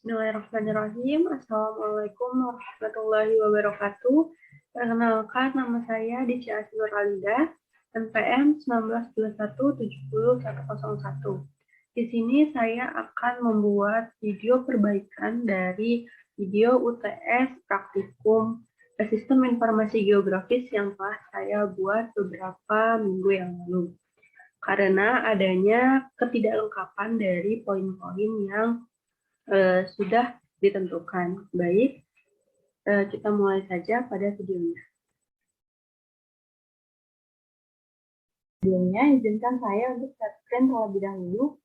Bismillahirrahmanirrahim. Assalamualaikum warahmatullahi wabarakatuh. Perkenalkan, nama saya Disya Asnur Alida, NPM 1921700101. Di sini saya akan membuat video perbaikan dari video UTS Praktikum Sistem Informasi Geografis yang telah saya buat beberapa minggu yang lalu. Karena adanya ketidaklengkapan dari poin-poin yang sudah ditentukan. Baik, kita mulai saja pada videonya. Sebelumnya, izinkan saya untuk share screen terlebih dahulu.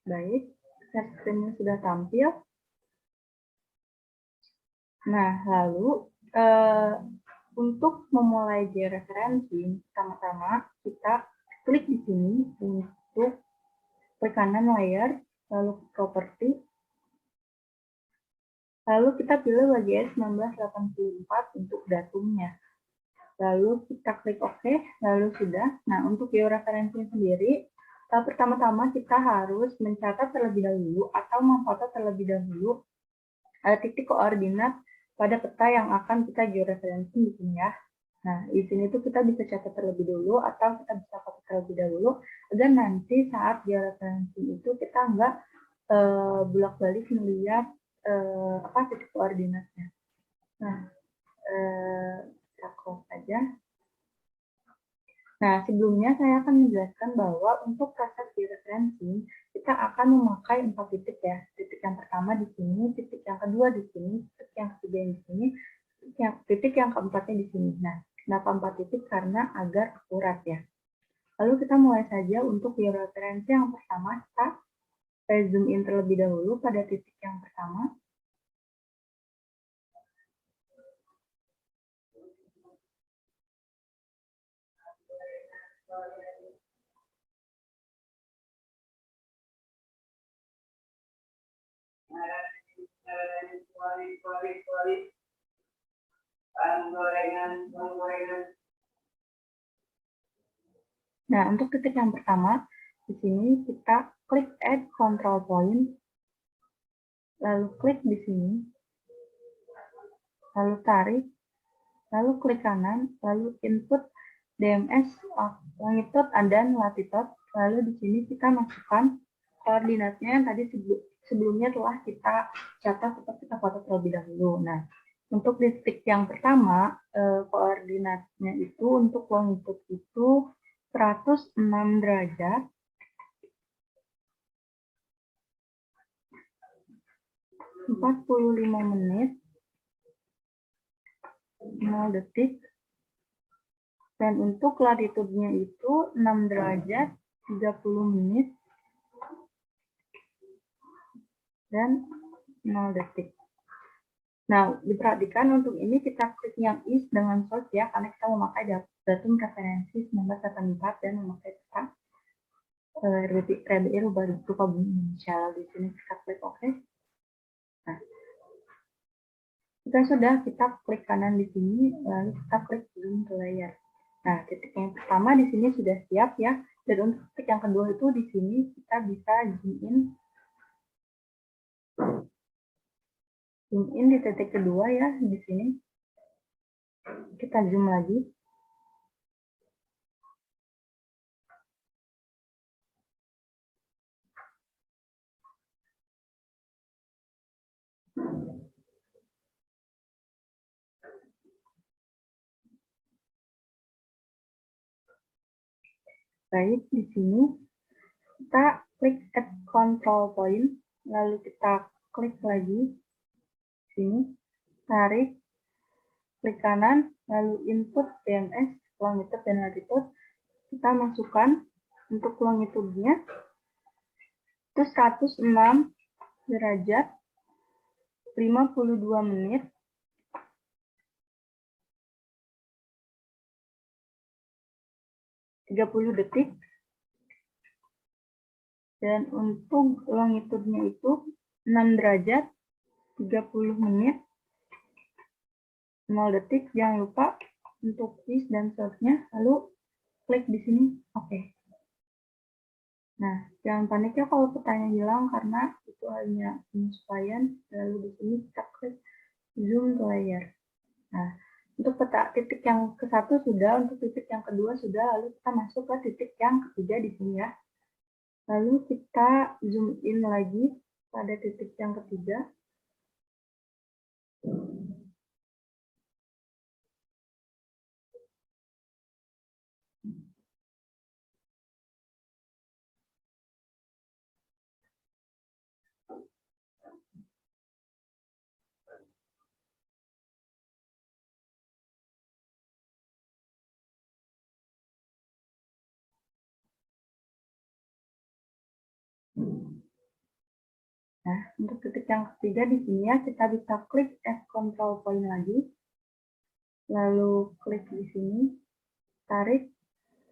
Baik, share screen-nya sudah tampil. Nah, lalu untuk memulai georeferensi, pertama-tama kita klik di sini untuk klik kanan layer, lalu properti, lalu kita pilih WGS 1984 untuk datumnya. Lalu kita klik OK, lalu sudah. Nah, untuk georeferensi sendiri, pertama-tama kita harus mencatat terlebih dahulu atau memfoto terlebih dahulu titik koordinat pada peta yang akan kita georeferensi di sini ya. Nah, di sini tuh kita bisa catat terlebih dulu atau kita bisa foto terlebih dahulu agar nanti saat georeferensi itu kita nggak bolak-balik melihat titik koordinatnya. Nah, kita close saja. Nah, sebelumnya saya akan menjelaskan bahwa untuk proses georeferensi kita akan memakai 4 titik ya. Titik yang pertama di sini, titik yang kedua di sini, titik yang ketiga di sini, titik yang keempatnya di sini. Nah, kenapa 4 titik? Karena agar akurat ya. Lalu kita mulai saja untuk georeferensi yang pertama, kita zoom in terlebih dahulu pada titik yang pertama. Nah, untuk titik yang pertama, di sini kita klik Add Control Point, lalu klik di sini, lalu tarik, lalu klik kanan, lalu input DMS longitude dan latitude, lalu di sini kita masukkan koordinatnya yang tadi sebelumnya telah kita catat atau kita foto terlebih dahulu. Nah, untuk di titik yang pertama, koordinatnya itu untuk longitude itu 106 derajat, 45 menit, 0 detik, dan untuk latitude-nya itu 6 derajat, 30 menit, dan 0 detik. Nah, diperhatikan untuk ini kita klik yang is dengan source ya, karena kita memakai datum referensi 1984 dan memakai peta RBI Rupa Bumi Indonesia. Di sini kita klik OK. Nah, kita klik kanan di sini, lalu kita klik zoom to layer. Nah, titik yang pertama di sini sudah siap ya, dan untuk titik yang kedua itu di sini kita bisa zoom in di titik kedua ya, di sini. Kita zoom lagi. Baik, di sini kita klik Add Control Point, lalu kita klik lagi di sini, tarik, klik kanan, lalu input DMS, longitude dan latitude, kita masukkan untuk longitude-nya itu 106 derajat, 52 menit, 30 detik, dan untuk longitude-nya itu 6 derajat, 30 menit, 0 detik. Jangan lupa untuk is dan source-nya, lalu klik di sini, oke. Nah, jangan panik ya kalau petanya hilang karena itu hanya penyesuaian. Lalu di sini kita klik zoom to layer. Nah, untuk peta titik yang ke-1 sudah, untuk titik yang kedua sudah, lalu kita masuk ke titik yang ketiga di sini ya. Lalu kita zoom in lagi pada titik yang ketiga. Nah, untuk titik yang ketiga di sini ya, kita bisa klik F control point lagi. Lalu klik di sini, tarik,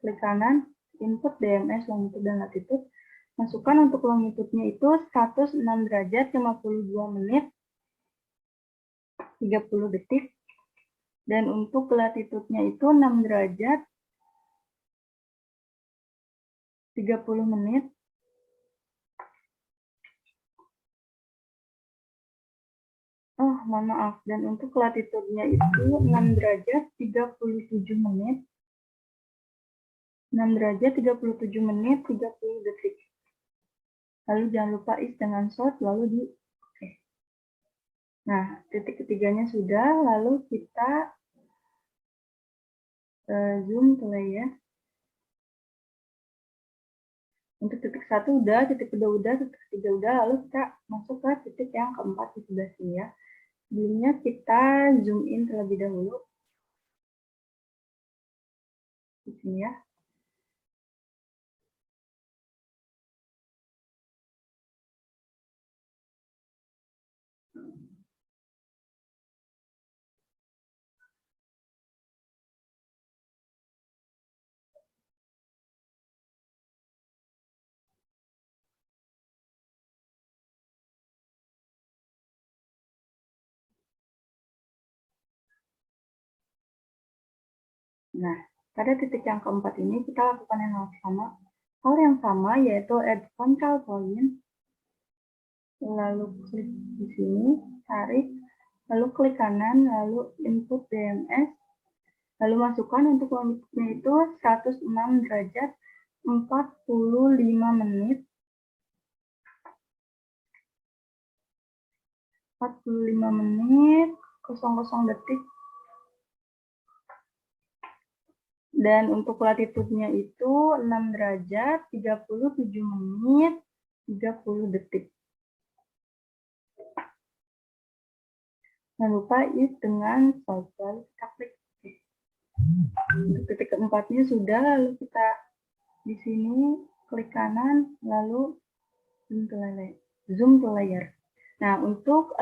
klik kanan, input DMS longitude dan latitude. Masukkan untuk longitude-nya itu 106 derajat 52 menit 30 detik. Dan untuk latitude-nya itu 6 derajat 30 menit. Oh, mohon maaf. Dan untuk latitude-nya itu 6 derajat 37 menit. 6 derajat 37 menit 30 detik. Lalu jangan lupa is dengan short, lalu di oke. Nah, titik ketiganya sudah, lalu kita zoom ke layer. Untuk titik 1 udah, titik kedua udah, titik ketiga udah, lalu kita masuk ke titik yang keempat di sebelah sini ya. Sebelumnya kita zoom in terlebih dahulu. Di sini ya. Nah, pada titik yang keempat ini kita lakukan hal yang sama yaitu add control point. Lalu klik di sini, tarik, lalu klik kanan, lalu input DMS, lalu masukkan untuk longitude itu 106 derajat 45 menit 45 menit 00 detik. Dan untuk latitude-nya itu 6 derajat 37 menit 30 detik. Jangan lupa is dengan lalu kita klik. Untuk titik keempatnya sudah, lalu kita di sini klik kanan, lalu zoom to layer. Nah, untuk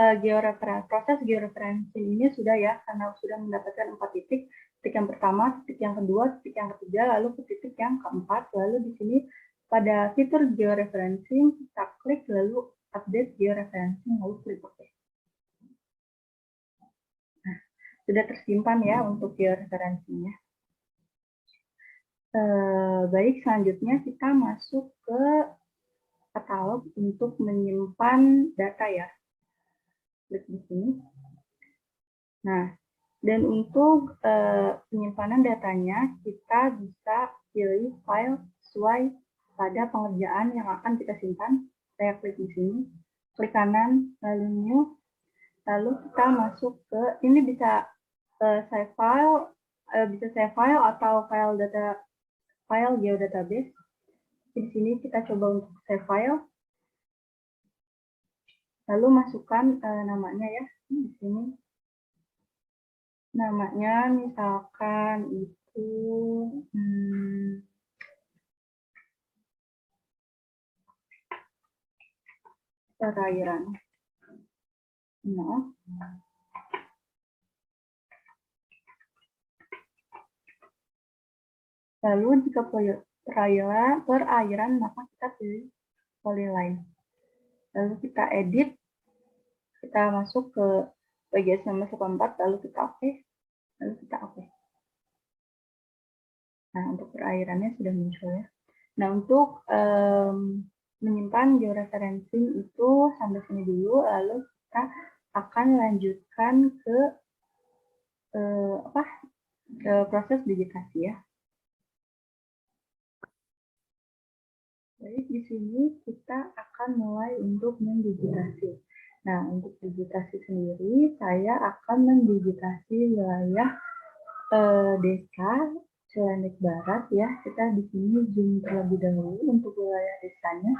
proses georeferensi ini sudah ya, karena sudah mendapatkan 4 titik. Titik yang pertama, titik yang kedua, titik yang ketiga, lalu ke titik yang keempat. Lalu di sini pada fitur georeferensi kita klik, lalu update georeferensi, lalu klik OK. Nah, sudah tersimpan ya untuk georeferensinya. Baik, selanjutnya kita masuk ke katalog untuk menyimpan data ya. Klik di sini. Nah, dan untuk penyimpanan datanya, kita bisa pilih file sesuai pada pengerjaan yang akan kita simpan. Saya klik di sini, klik kanan, lalu new, lalu kita masuk ke, ini bisa save file, atau file geodatabase. Di sini kita coba untuk save file, lalu masukkan namanya ya, di sini. Namanya misalkan itu perairan. Nah, lalu jika perairan maka kita pilih polyline. Lalu kita edit, kita masuk ke PGS nomor 4, lalu kita oke, lalu kita oke. Nah, untuk perairannya sudah muncul ya. Nah, untuk menyimpan georeferencing itu sampai sini dulu, lalu kita akan lanjutkan ke proses digitasi ya. Baik, di sini kita akan mulai untuk mendigitasi. Nah, untuk digitasi sendiri, saya akan mendigitasi wilayah desa Cilandak Barat ya. Kita di sini zoom terlebih dahulu untuk wilayah desanya.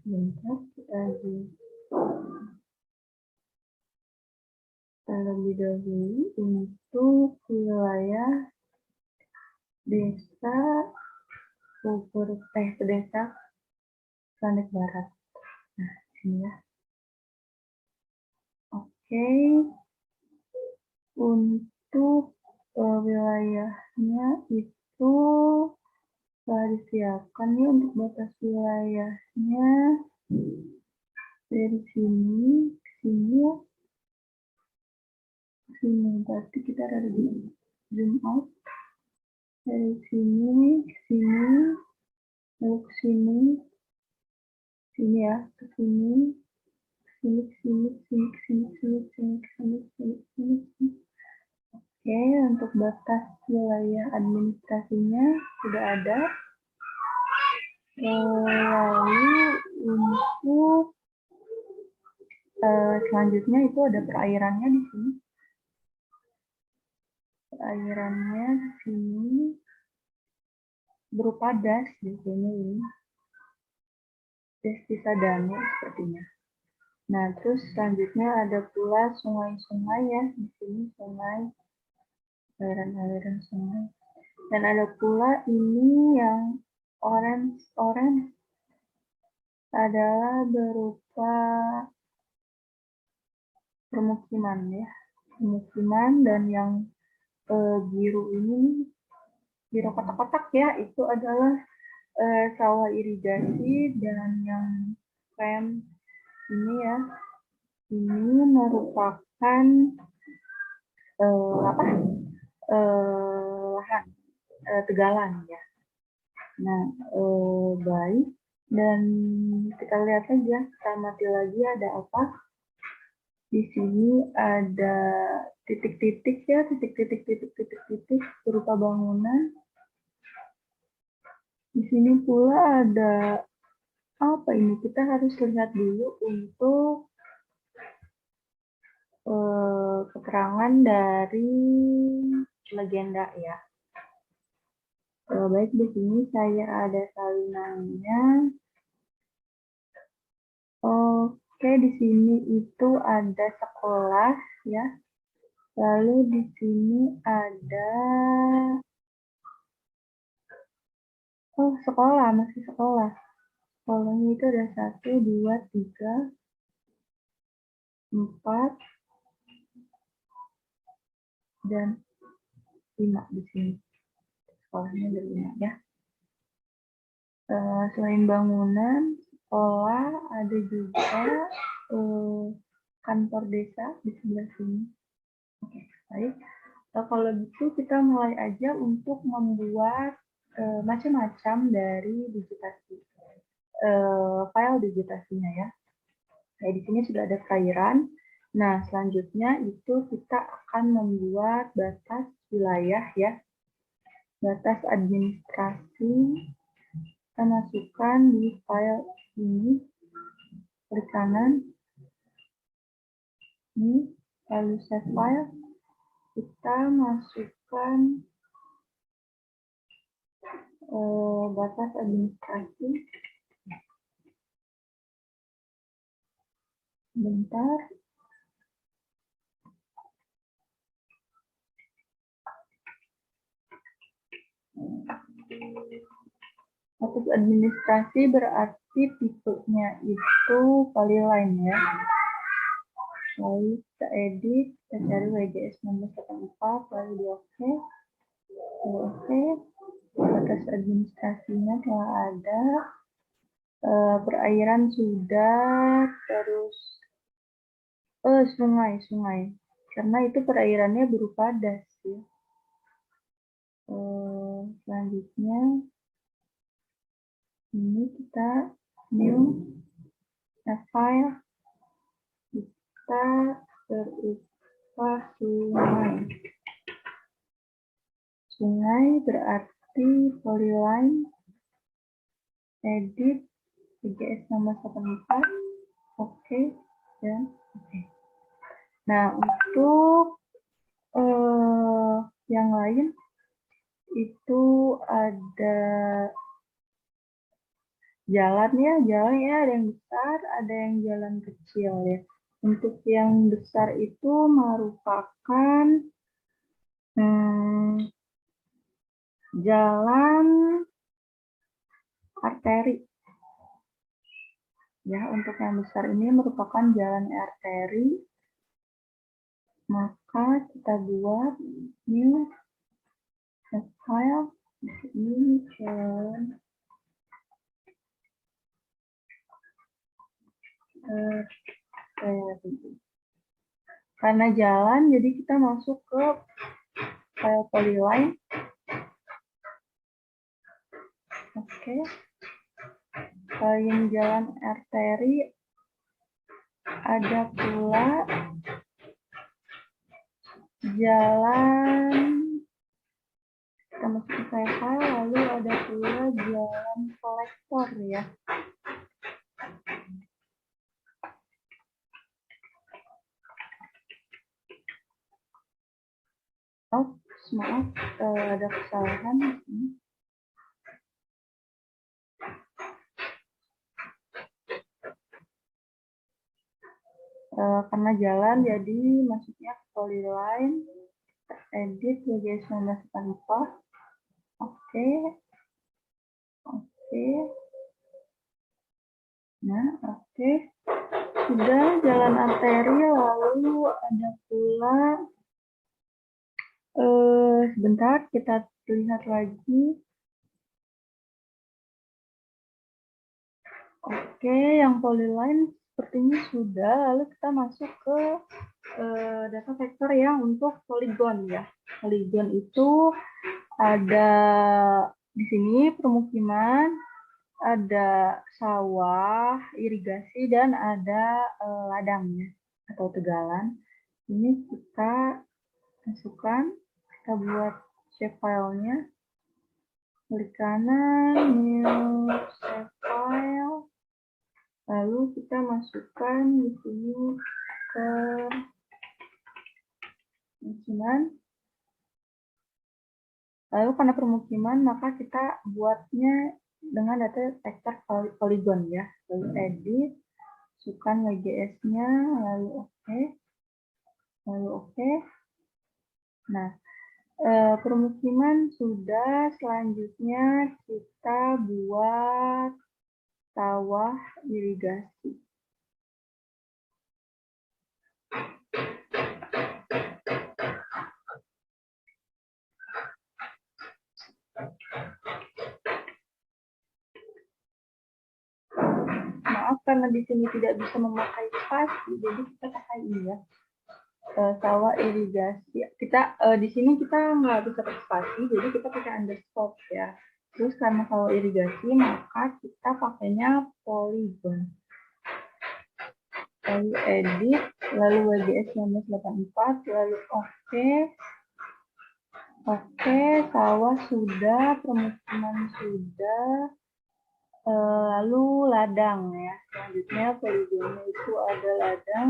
Bentar, kita zoom terlebih dahulu untuk wilayah desa desa Cilandak Barat. Nah, sini ya. Oke, untuk wilayahnya itu telah disiapkan ya untuk batas wilayahnya dari sini ke sini ya. Sini berarti kita ada di zoom out dari sini ke sini lalu ke sini ya ke sini sini sini sini sini sini sini sini sini sini sini. Oke, untuk batas wilayah administrasinya sudah ada. Lalu untuk selanjutnya itu ada perairannya di sini. Perairannya di sini berupa das di sini ini. Das Cisadane sepertinya. Nah, terus selanjutnya ada pula sungai-sungai ya di sini, sungai, aliran-aliran sungai. Dan ada pula ini yang orange adalah berupa permukiman ya, permukiman, dan yang biru ini, biru kotak-kotak ya, itu adalah sawah irigasi, dan yang krem ini ya, ini merupakan lahan tegalan ya. Nah, baik, dan kita lihat saja, kita amati lagi ada apa. Di sini ada titik-titik ya, titik-titik berupa bangunan. Di sini pula ada apa ini? Kita harus lihat dulu untuk keterangan dari legenda ya. Baik, di sini saya ada salinannya. Oke, di sini itu ada sekolah ya. Lalu di sini ada sekolah, masih sekolah. Sekolahnya itu ada 1, 2, 3, 4, dan 5 di sini. Sekolahnya ada 5 ya. Selain bangunan sekolah, ada juga kantor desa di sebelah sini. Oke, baik. Kalau gitu kita mulai aja untuk membuat macam-macam dari digitasi, file digitasinya ya. Nah, di sini sudah ada perairan. Nah, selanjutnya itu kita akan membuat batas wilayah ya, batas administrasi. Kita masukkan di file ini, klik kanan, ini, lalu save file. Kita masukkan batas administrasi. Bentar. Batas administrasi berarti tipenya itu polyline ya. Lalu kita edit, kita cari WGS 1984, lalu di oke. Oke. Batas administrasinya telah ada. Perairan sudah, terus Sungai, karena itu perairannya berupa das ya. Selanjutnya ini kita new file, kita berupa sungai. Sungai berarti polyline edit PGS nomor 84, oke, dan oke. Nah, untuk yang lain itu ada jalannya ada yang besar, ada yang jalan kecil ya. Untuk yang besar itu merupakan jalan arteri. Ya, untuk yang besar ini merupakan jalan arteri. Maka kita buat new file ini jalan arteri. Karena jalan, jadi kita masuk ke file polyline. Oke. Selain jalan arteri, ada pula jalan, kita masuk ke file, lalu ada pula jalan kolektor ya. Maaf, ada kesalahan di sini. Karena jalan, jadi masuknya ke polyline, edit PGS nomor 84. Oke. Nah, oke. Sudah jalan arteri, lalu ada pula sebentar kita lihat lagi. Oke, yang polyline sepertinya sudah. Lalu kita masuk ke data vektor yang untuk poligon ya. Poligon itu ada di sini permukiman, ada sawah, irigasi, dan ada ladangnya atau tegalan. Ini kita masukkan, kita buat shapefile-nya. Klik kanan, new shapefile. Lalu kita masukkan di sini ke permukiman. Lalu karena permukiman, maka kita buatnya dengan data vektor polygon ya. Lalu edit, masukkan WGS-nya, lalu oke. Nah, permukiman sudah, selanjutnya kita buat sawah irigasi. Maaf karena di sini tidak bisa memakai spasi, jadi kita pakai ini ya. Sawah irigasi. Kita di sini kita nggak bisa pakai spasi, jadi kita pakai underscore ya. Terus karena sawah irigasi, maka kita pakainya polygon. Lalu edit, lalu WGS nomor 84, lalu oke. Oke, sawah sudah, permukiman sudah, lalu ladang ya. Selanjutnya poligonnya itu ada ladang.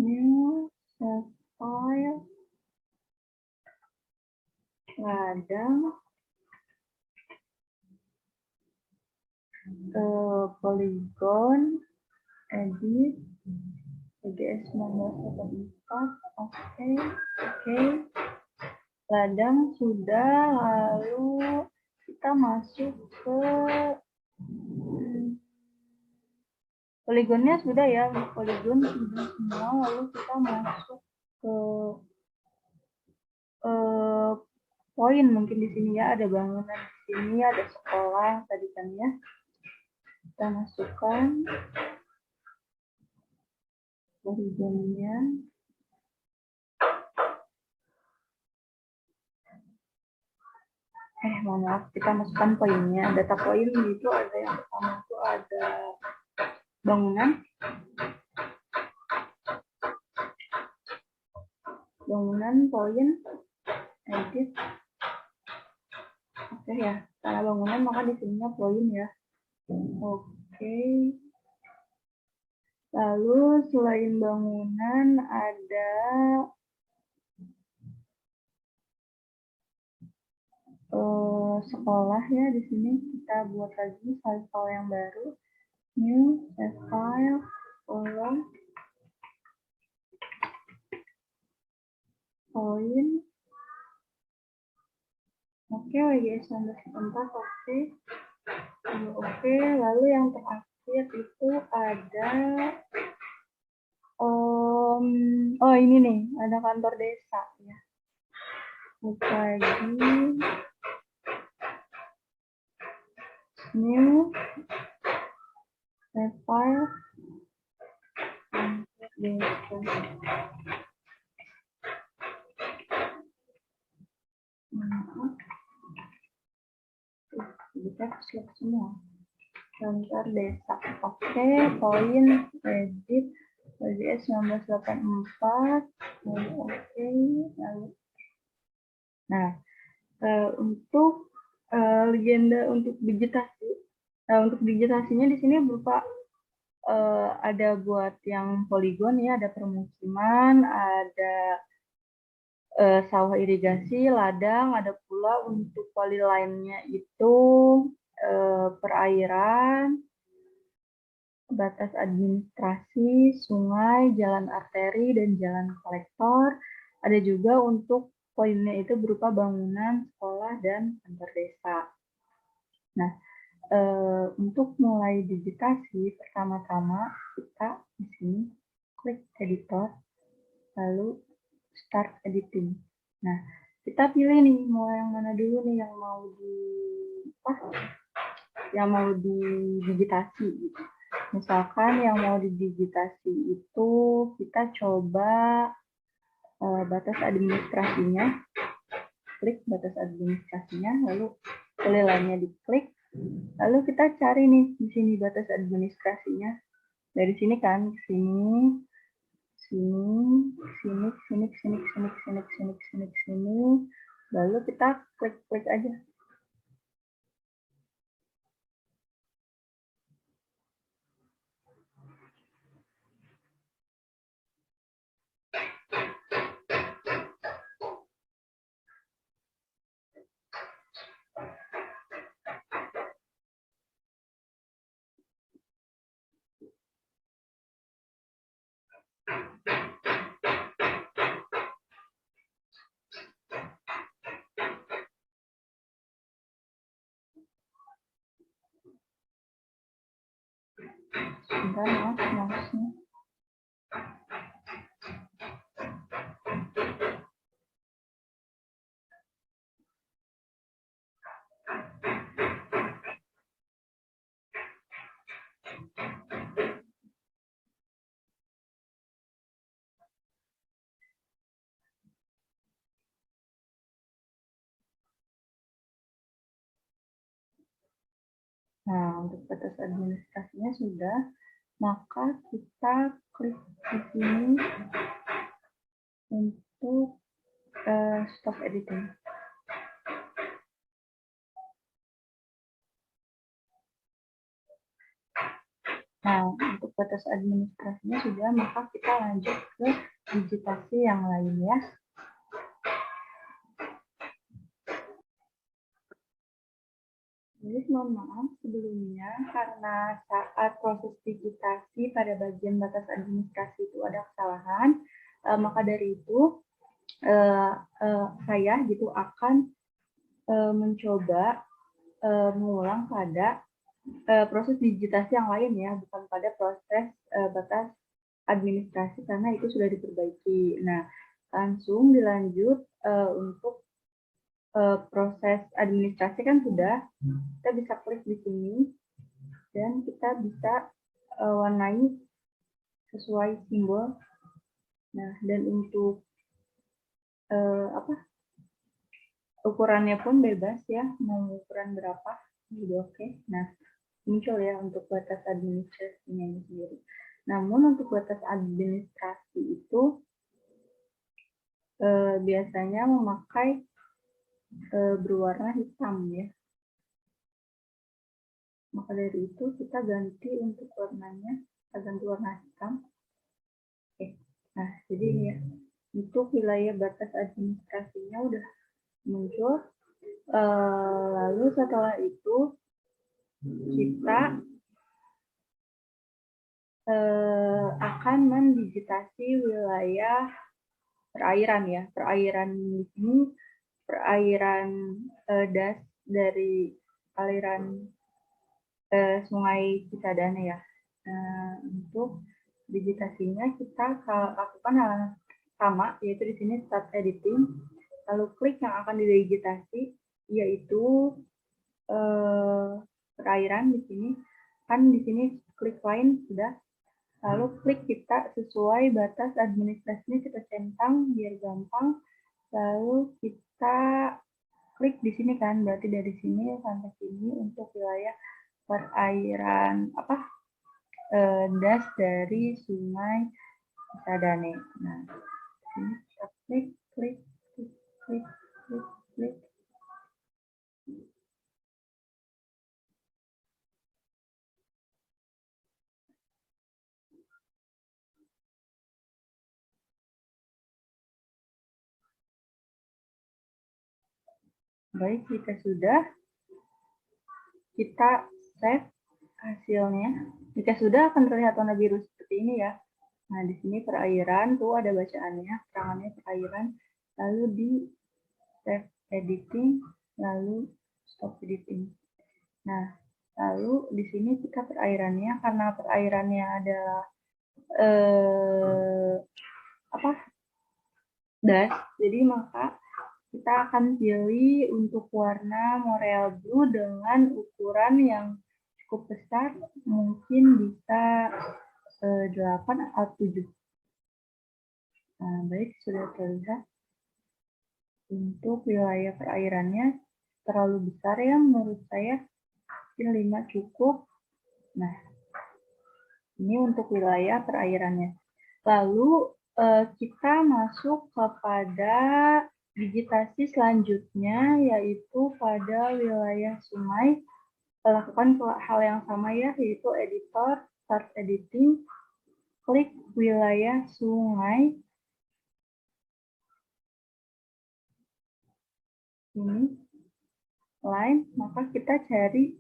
New file, ladang, polygon, edit, PGS nomor 84, oke. Ladang sudah, lalu kita masuk ke poligonnya sudah ya, poligon sudah semua, lalu kita masuk ke poin mungkin di sini ya, ada bangunan di sini, ada sekolah tadi kan ya. Kita masukkan poligonnya. Mohon maaf, kita masukkan poinnya. Data poin itu ada yang pertama itu ada bangunan, poin, edit. Oke ya, karena bangunan maka di sininya poin ya. Oke. Lalu selain bangunan ada sekolah ya, di sini kita buat lagi file yang baru, new save file, sekolah, poin. Oke, WGS 1944, oke. Oke, lalu yang terakhir itu ada oh ini nih, ada kantor desa ya. Buka lagi, new save file, kantor desa. Kita select semua kantor desa. Oke, poin, edit, WGS 1984. Oke, lalu nah untuk legenda untuk vegetasi, untuk vegetasinya di sini berupa ada buat yang poligon ya, ada permukiman, ada sawah irigasi, ladang, ada pula untuk polyline-nya itu perairan, batas administrasi, sungai, jalan arteri, dan jalan kolektor. Ada juga untuk poinnya itu berupa bangunan, sekolah, dan kantor desa. Nah, untuk mulai digitasi, pertama-tama kita di sini klik editor, lalu start editing. Nah, kita pilih nih mau yang mana dulu nih yang mau didigitasi gitu. Misalkan yang mau didigitasi itu kita coba batas administrasinya, klik batas administrasinya, lalu pilihannya diklik, lalu kita cari nih di sini batas administrasinya. Dari sini kan, sini, lalu kita klik aja. Sebentar, mouse-nya. Nah, untuk batas administrasinya sudah, maka kita klik di sini untuk stop editing. Nah, untuk batas administrasinya sudah, maka kita lanjut ke digitasi yang lain ya. Jadi mohon maaf sebelumnya karena saat proses digitasi pada bagian batas administrasi itu ada kesalahan, maka dari itu saya gitu akan mencoba mengulang pada proses digitasi yang lain ya, bukan pada proses batas administrasi karena itu sudah diperbaiki. Nah, langsung dilanjut untuk proses administrasi kan sudah, kita bisa klik di sini dan kita bisa warnai sesuai simbol. Nah, dan untuk ukurannya pun bebas ya, mau ukuran berapa juga oke. Nah, muncul ya untuk batas administrasinya ini sendiri. Namun untuk batas administrasi itu biasanya memakai berwarna hitam ya. Maka dari itu kita ganti untuk warnanya, kita ganti warna hitam. Oke. Nah, jadi ini ya, untuk wilayah batas administrasinya udah muncul. Lalu setelah itu kita akan mendigitasi wilayah perairan ya. Perairan di sini perairan das dari aliran Sungai Cisadane ya. Untuk digitasinya kita lakukan hal yang sama, yaitu di sini start editing, lalu klik yang akan didigitasi, yaitu perairan di sini. Kan di sini klik line sudah, lalu klik kita sesuai batas administrasinya kita centang biar gampang, lalu kita klik di sini kan, berarti dari sini sampai sini untuk wilayah perairan das dari Sungai Cisadane. Nah, ini kita klik, klik, klik, klik, klik, klik. Baik, jika sudah, kita save hasilnya. Jika sudah akan terlihat warna biru seperti ini ya. Nah, di sini perairan, tuh ada bacaannya, keterangannya perairan, lalu di save editing, lalu stop editing. Nah, lalu di sini kita perairannya, karena perairannya adalah das, jadi maka kita akan pilih untuk warna Moreal Blue dengan ukuran yang cukup besar, mungkin bisa 8 atau 7. Nah, baik, sudah terlihat. Untuk wilayah perairannya terlalu besar ya menurut saya, mungkin 5 cukup. Nah, ini untuk wilayah perairannya. Lalu kita masuk kepada digitasi selanjutnya, yaitu pada wilayah sungai. Lakukan hal yang sama ya, yaitu editor, start editing, klik wilayah sungai. Ini line, maka kita cari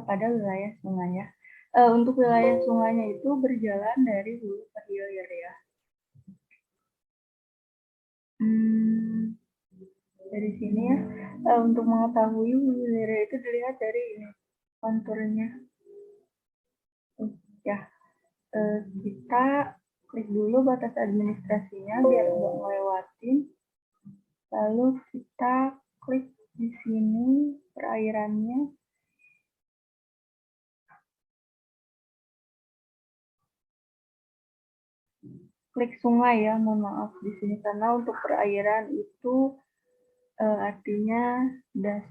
pada wilayah sungai ya. Untuk wilayah sungainya itu berjalan dari hulu ke hilir ya. Dari sini ya, untuk mengetahui hulu hilir itu dilihat dari ini konturnya. Ya, kita klik dulu batas administrasinya biar nggak ngelewatin. Lalu kita klik di sini perairannya. Klik sungai ya, mohon maaf di sini karena untuk perairan itu artinya das.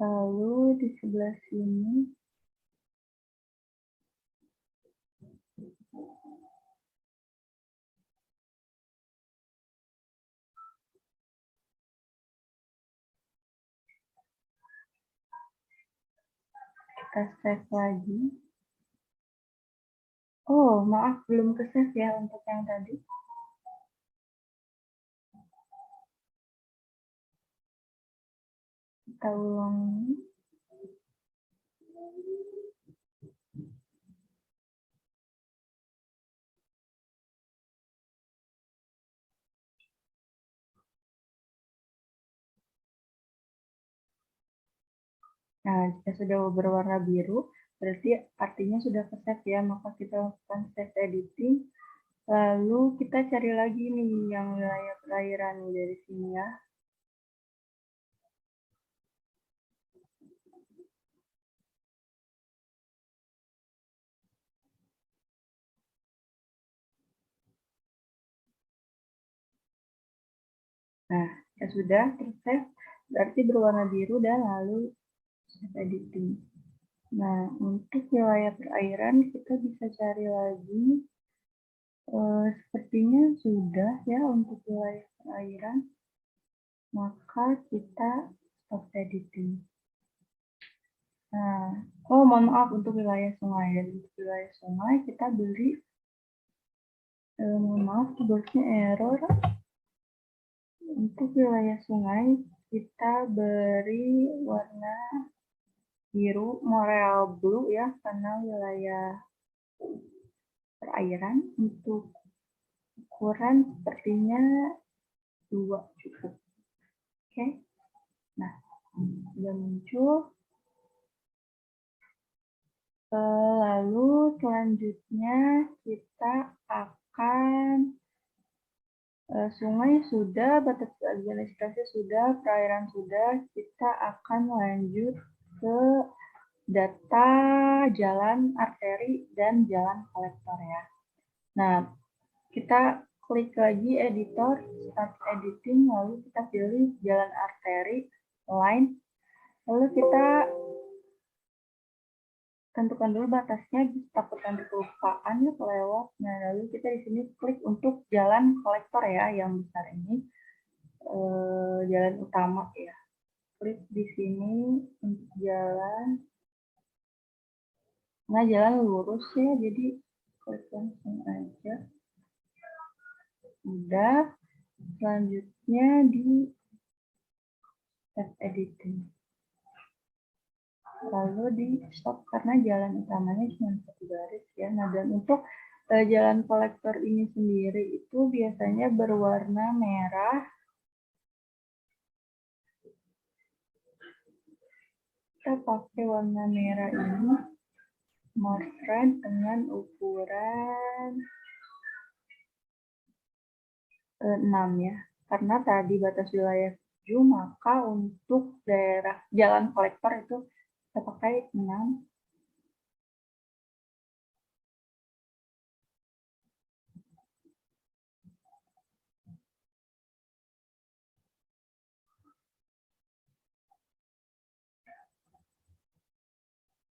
Lalu di sebelah sini kita save lagi. Oh, maaf belum ke save ya untuk yang tadi. Kita ulangi. Nah, jika sudah berwarna biru, berarti artinya sudah ke-save ya, maka kita lakukan save editing. Lalu kita cari lagi nih yang wilayah perairan dari sini ya. Nah, ya sudah ter-save, berarti berwarna biru dan lalu save editing. Nah, untuk wilayah perairan kita bisa cari lagi. Sepertinya sudah ya untuk wilayah perairan. Maka kita stop editing. Nah, oh mohon maaf untuk wilayah sungai. Dan untuk wilayah sungai kita beri, mohon maaf keyboardnya error. Untuk wilayah sungai kita beri warna biru Moreal Blue ya, karena wilayah perairan. Untuk ukuran sepertinya 2 cukup. Oke. Nah, sudah muncul. Lalu selanjutnya kita akan sungai sudah, batas administrasi sudah, perairan sudah, kita akan lanjut ke data jalan arteri dan jalan kolektor ya. Nah, kita klik lagi editor, start editing, lalu kita pilih jalan arteri, line, lalu kita tentukan dulu batasnya, takut nanti kelupaan ya kelewat. Nah, lalu kita di sini klik untuk jalan kolektor ya, yang besar ini, jalan utama ya. Klik di sini untuk jalan. Nah, jalan lurus ya, jadi klik langsung aja. Udah, selanjutnya di save editing. Lalu di stop karena jalan utamanya cuma 1 garis ya. Nah, dan untuk jalan kolektor ini sendiri itu biasanya berwarna merah. Kita pakai warna merah ini Morstran dengan ukuran 6 ya. Karena tadi batas wilayah 7, maka untuk daerah jalan kolektor itu kita pakai 6.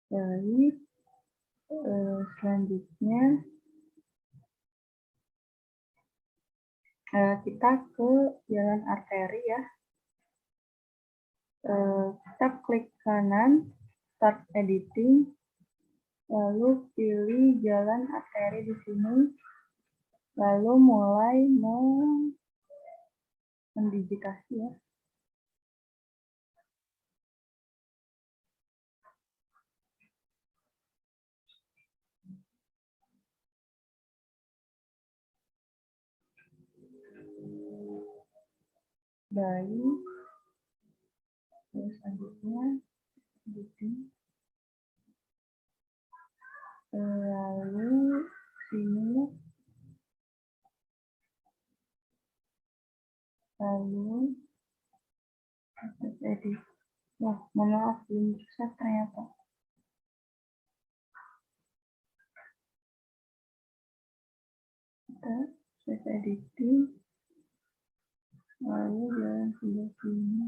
Jadi selanjutnya kita ke jalan arteri ya. Kita klik kanan, start editing, lalu pilih jalan arteri di sini, lalu mulai mendigitasi ya. Dari selanjutnya editing, lalu sini, lalu edit. Wah, maaf belum bisa ternyata. Kita save editing, lalu jalan sebelah sini,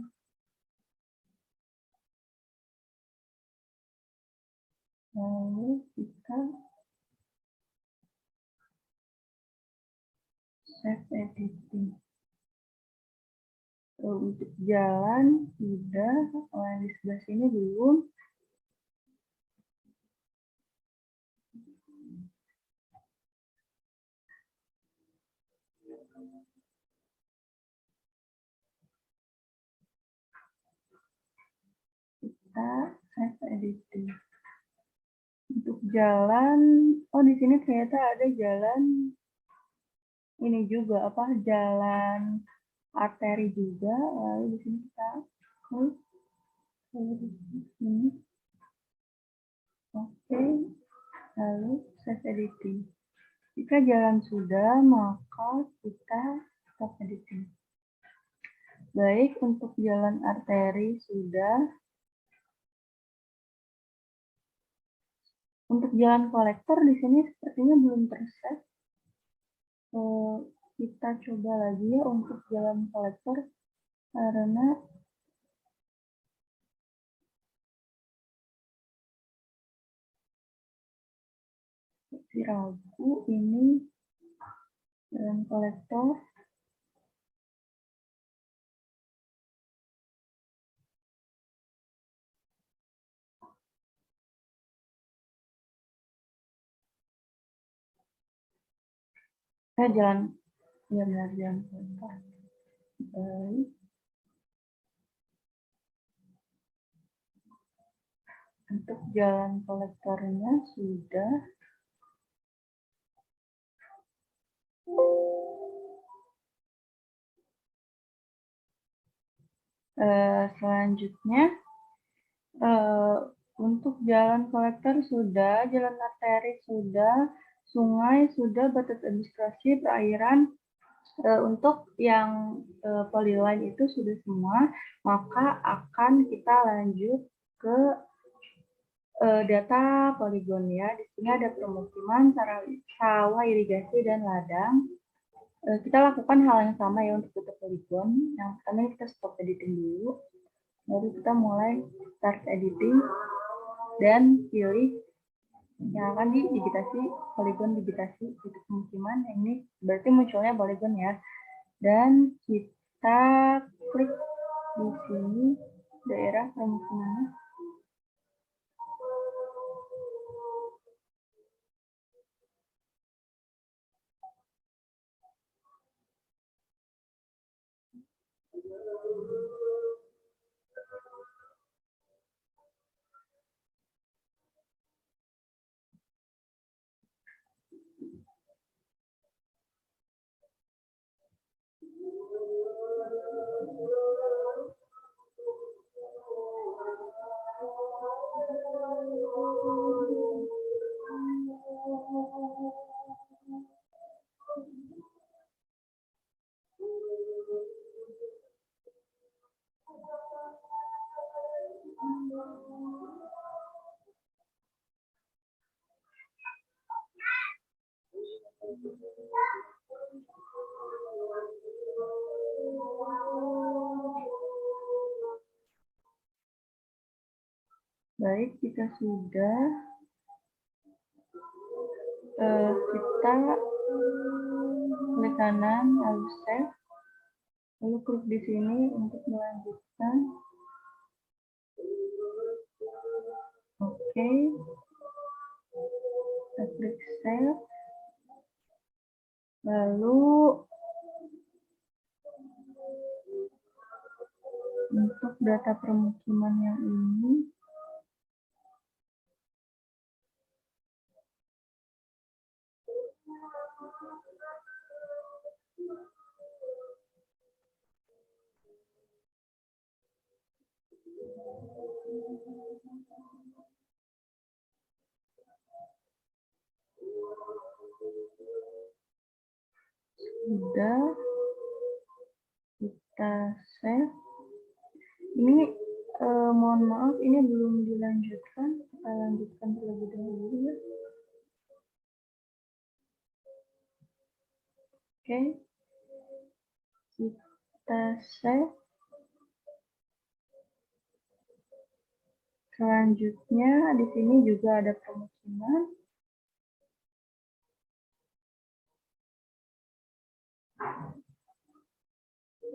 lalu kita save editing. Untuk jalan sudah, di sebelah sini belum. Kita save editing. Untuk jalan, oh di sini ternyata ada jalan ini juga, apa, jalan arteri juga. Lalu di sini kita klik, lalu di sini lalu save editing. Jika jalan sudah, maka kita stop editing. Baik, untuk jalan arteri sudah. Untuk jalan kolektor di sini sepertinya belum tersave. Kita coba lagi ya untuk jalan kolektor karena ragu ini jalan kolektor. Jalan ya benar jalan kolektor. Baik. Untuk jalan kolektornya sudah. Selanjutnya untuk jalan kolektor sudah, jalan arteri sudah, sungai sudah, batas administrasi, perairan. Untuk yang polyline itu sudah semua, maka akan kita lanjut ke data poligon ya. Di sini ada permukiman, sawah, irigasi, dan ladang. Kita lakukan hal yang sama ya untuk data poligon. Yang pertama kita stop editing dulu, baru kita mulai start editing dan pilih yang akan digitasi, poligon digitasi titik pemukiman. Ini berarti munculnya poligon ya, dan kita klik di sini daerah pemukiman. Baik, jika sudah, kita klik kanan lalu save, lalu klik di sini untuk melanjutkan. Oke, kita klik save, lalu untuk data permukiman yang ini sudah kita save. Ini mohon maaf ini belum dilanjutkan, kita lanjutkan terlebih dahulu ya. Oke, kita save. Selanjutnya di sini juga ada permukiman.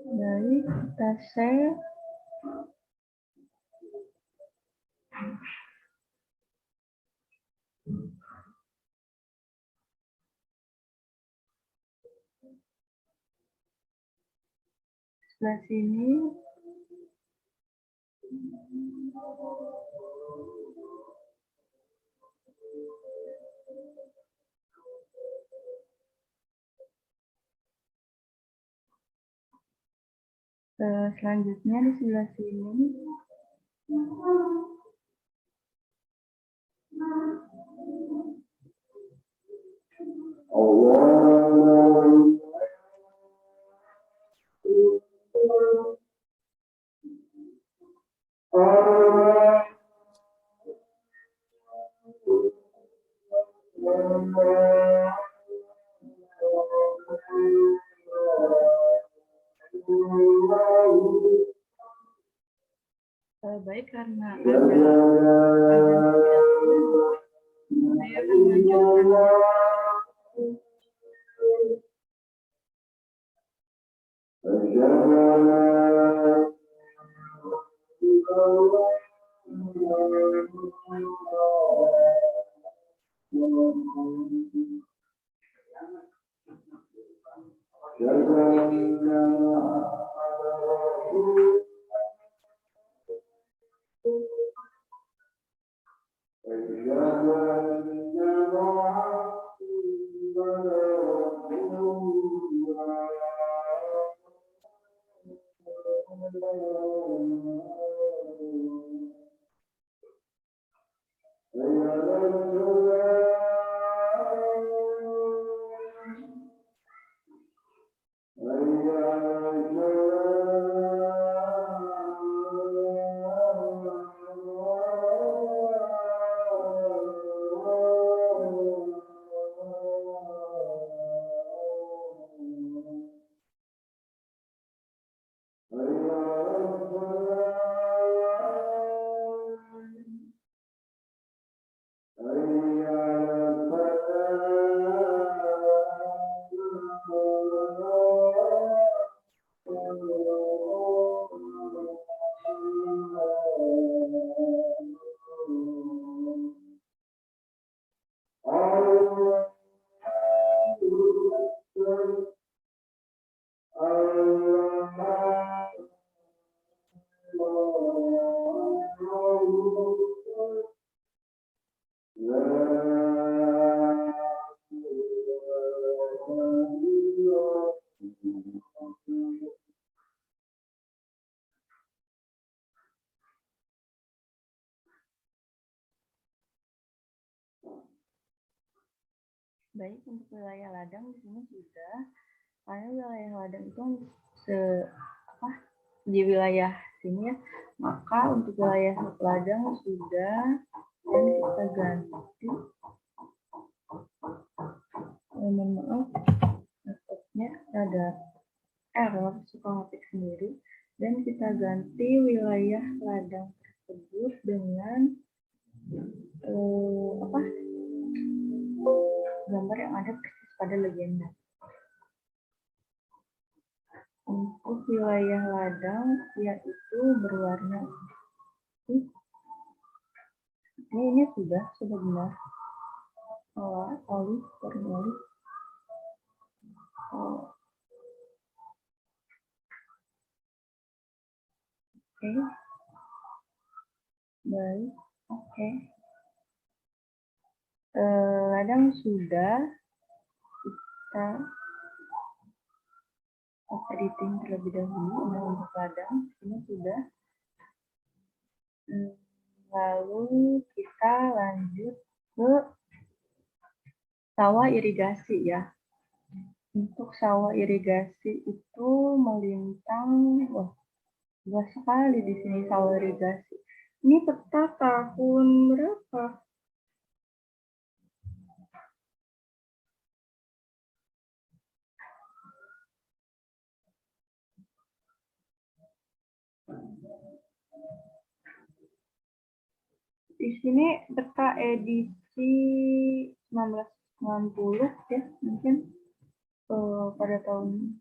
Baik, kita save. Sebelah sini selanjutnya di sebelah sini Baik, karena ada saya akan melanjutkan. Baik, untuk wilayah ladang di sini sudah, karena wilayah ladang itu di wilayah sini ya, maka untuk wilayah ladang sudah, dan kita ganti. Mohon maaf, laptopnya ada error, suka ngetik sendiri, dan kita ganti wilayah ladang tersebut dengan gambar yang ada persis pada legenda. Untuk wilayah ladang yaitu berwarna ini sudah benar. Olive, warna olive. Oke. Baik, oke. Ladang sudah, kita editing terlebih dahulu. Nah, untuk ladang ini sudah. Lalu kita lanjut ke sawah irigasi ya. Untuk sawah irigasi itu melintang, luas sekali di sini sawah irigasi. Ini peta tahun berapa? Di sini peta edisi 1990 ya, mungkin pada tahun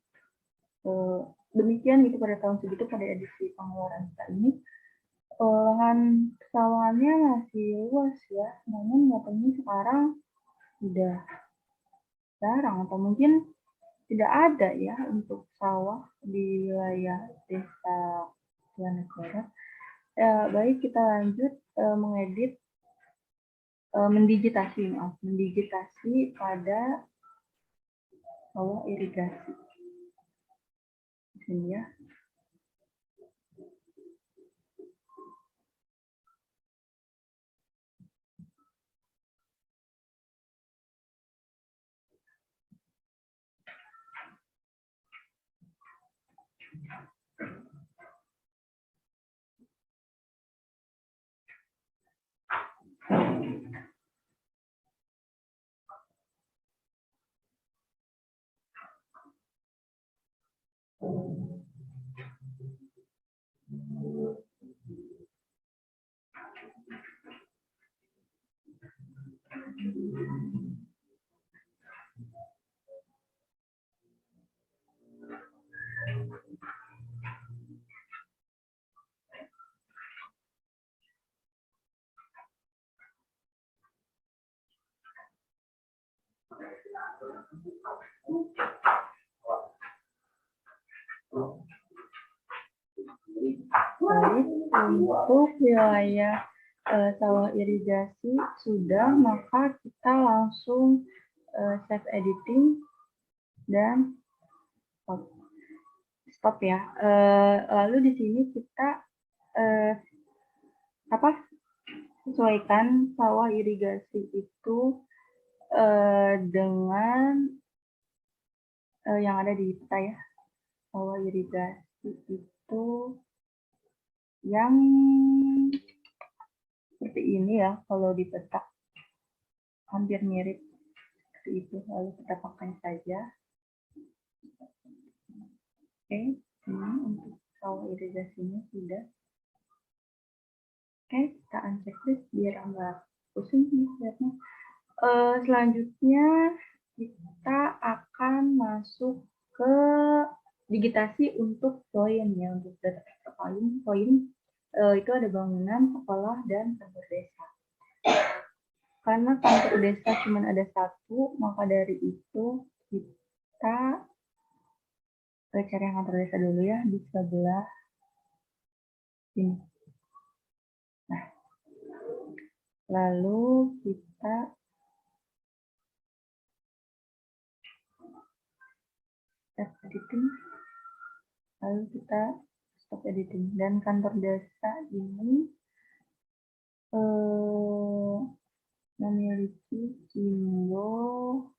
demikian gitu, pada tahun segitu pada edisi pengeluaran peta ini. Lahan sawahannya masih luas ya, namun nyatanya sekarang sudah jarang atau mungkin tidak ada ya untuk sawah di wilayah desa Cilandak Barat. Baik, kita lanjut mengedit, mendigitasi pada sawah irigasi. Di sini ya. Baik, untuk wilayah sawah irigasi sudah, maka kita langsung save editing dan stop ya. Lalu di sini kita sesuaikan sawah irigasi itu dengan yang ada di peta ya. Sawah irigasi itu yang seperti ini ya, kalau di peta hampir mirip seperti itu. Lalu kita pakai saja. Oke, ini untuk sawah irigasinya sudah. Oke, kita unchecklist biar nggak pusing nih lihatnya. Selanjutnya kita akan masuk ke digitasi untuk poin ya, untuk data poin itu ada bangunan, sekolah, dan kantor desa. Karena kantor desa cuma ada satu, maka dari itu kita cari yang kantor desa dulu ya, di sebelah sini. Nah, lalu kita editing, lalu kita stop editing, dan kantor desa ini memiliki simbol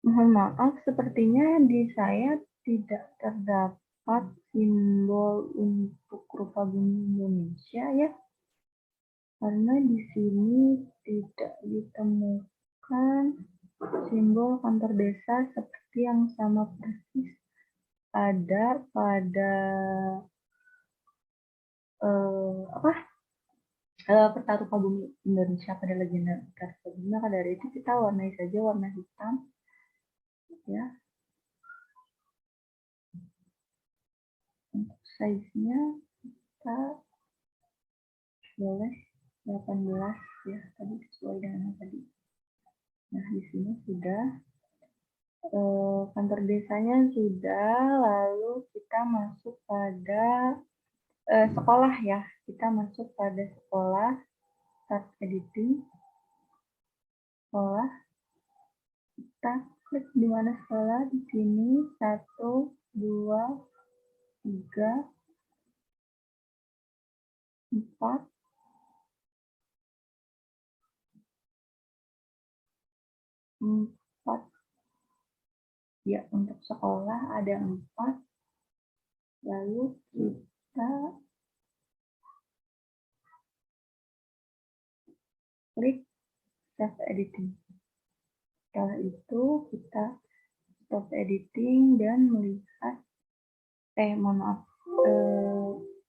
mohon maaf, sepertinya di saya tidak terdapat simbol untuk rupa bumi Indonesia ya, karena di sini tidak ditemukan simbol kantor desa seperti yang sama persis ada pada peta rupa bumi Indonesia, pada legenda peta rupa bumi. Maka dari itu kita warnai saja warna hitam ya. Untuk size-nya kita boleh 18 ya, tadi sesuai dengan yang tadi. Nah, di sini sudah kantor desanya sudah, lalu kita masuk pada sekolah ya. Kita masuk pada sekolah, start editing, sekolah. Kita klik di mana sekolah, di sini 1, 2, 3, 4, 4 ya, untuk sekolah ada 4. Lalu kita klik save editing. Setelah itu kita stop editing dan melihat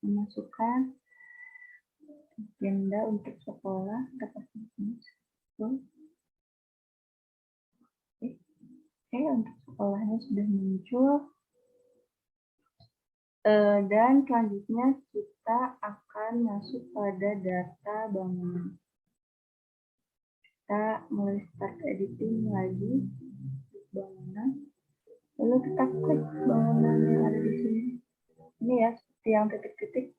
memasukkan agenda untuk sekolah. Oke, untuk sekolahnya sudah muncul. Dan selanjutnya kita akan masuk pada data bangunan. Kita mulai start editing lagi bangunan. Lalu kita klik bangunan yang ada di sini. Ini ya, seperti yang titik-titik.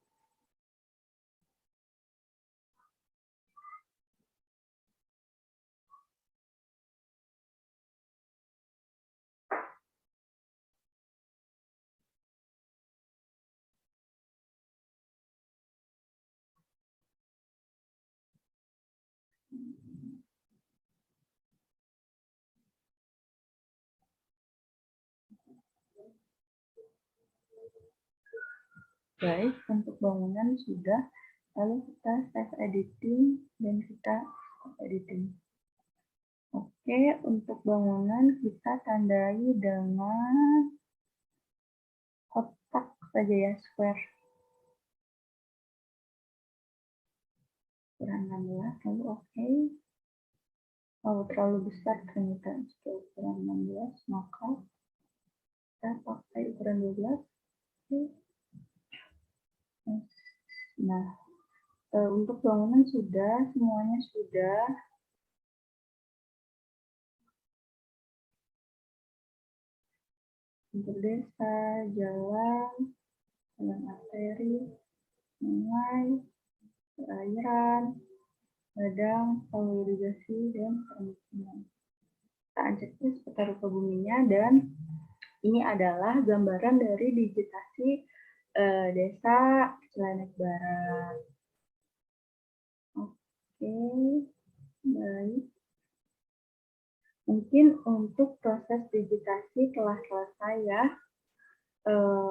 Baik, untuk bangunan sudah. Lalu kita save editing dan kita stop editing. Oke, untuk bangunan kita tandai dengan kotak saja ya, square. ukuran 16, lalu oke. Oh, terlalu besar ternyata untuk ukuran 16, maka kita pakai ukuran 12. Oke. Nah, untuk bangunan sudah, semuanya sudah. Untuk desa, jalan arteri, sungai, perairan, ladang, saluran irigasi, dan permukiman. Kita checklist peta rupa buminya, dan ini adalah gambaran dari digitasi desa Cilandak Barat. Oke, baik. Mungkin untuk proses digitasi telah selesai ya.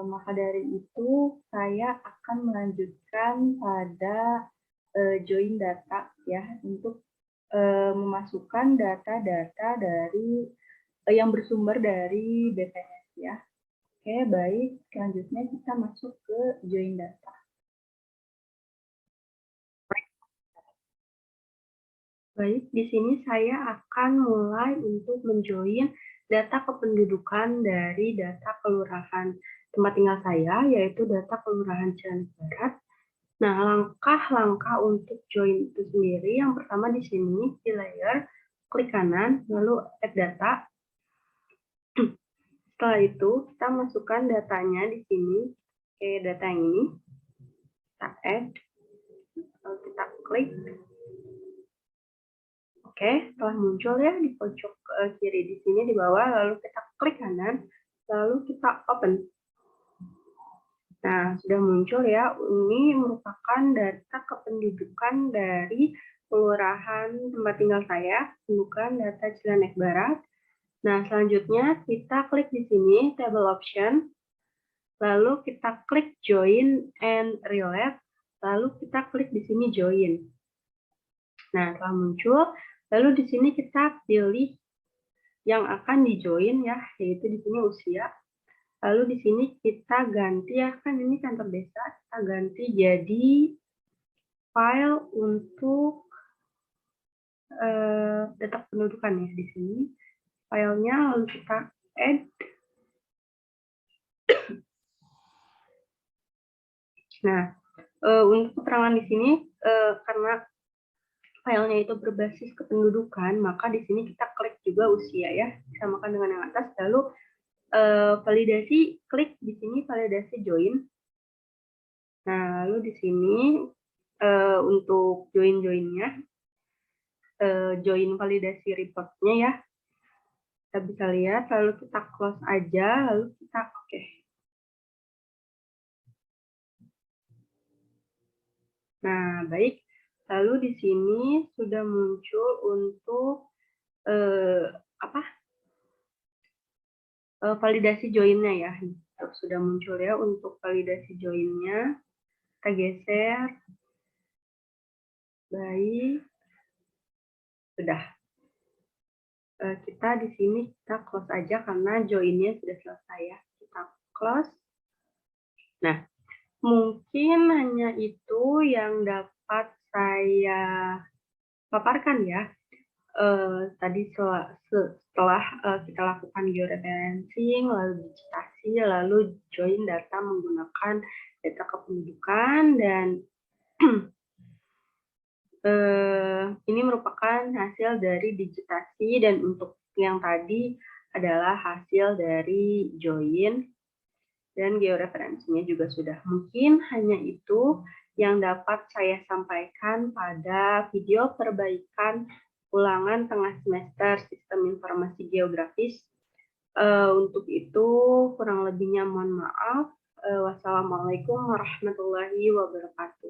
Maka dari itu saya akan melanjutkan pada join data ya, untuk memasukkan data-data dari yang bersumber dari BPS ya. Oke, baik. Selanjutnya kita masuk ke join data. Baik, di sini saya akan mulai untuk menjoin data kependudukan dari data kelurahan tempat tinggal saya, yaitu data kelurahan Cilandak Barat. Nah, langkah-langkah untuk join itu sendiri, yang pertama di sini, di layer, klik kanan, lalu add data. Setelah itu, kita masukkan datanya di sini, kayak data yang ini, kita add, lalu kita klik. Oke, telah muncul ya di pojok kiri di sini di bawah, lalu kita klik kanan, lalu kita open. Nah, sudah muncul ya, ini merupakan data kependudukan dari kelurahan tempat tinggal saya, bukan data Cilandak Barat. Nah, selanjutnya kita klik di sini, table option, lalu kita klik join and relate, lalu kita klik di sini join. Nah, telah muncul, lalu di sini kita pilih yang akan di-join ya, yaitu di sini usia. Lalu di sini kita ganti ya, kan ini kantor desa, kita ganti jadi file untuk data pendudukan ya di sini. Filenya lalu kita add. Nah, untuk keterangan di sini karena filenya itu berbasis kependudukan, maka di sini kita klik juga usia ya, samakan dengan yang atas. Lalu validasi, klik di sini validasi join. Nah, lalu di sini untuk join-joinnya, join validasi reportnya ya, kita bisa lihat, lalu kita close aja, lalu kita oke. Nah, baik. Lalu di sini sudah muncul untuk validasi joinnya ya. Sudah muncul ya untuk validasi joinnya. Kita geser. Baik. Sudah. Kita di sini kita close aja karena joinnya sudah selesai ya. Kita close. Nah, mungkin hanya itu yang dapat saya paparkan ya. Tadi setelah kita lakukan georeferencing, lalu digitasi, lalu join data menggunakan data kependudukan, dan ini merupakan hasil dari digitasi, dan untuk yang tadi adalah hasil dari join, dan georeferensinya juga sudah. Mungkin hanya itu yang dapat saya sampaikan pada video perbaikan ulangan tengah semester Sistem Informasi Geografis. Untuk itu kurang lebihnya mohon maaf. Wassalamualaikum warahmatullahi wabarakatuh.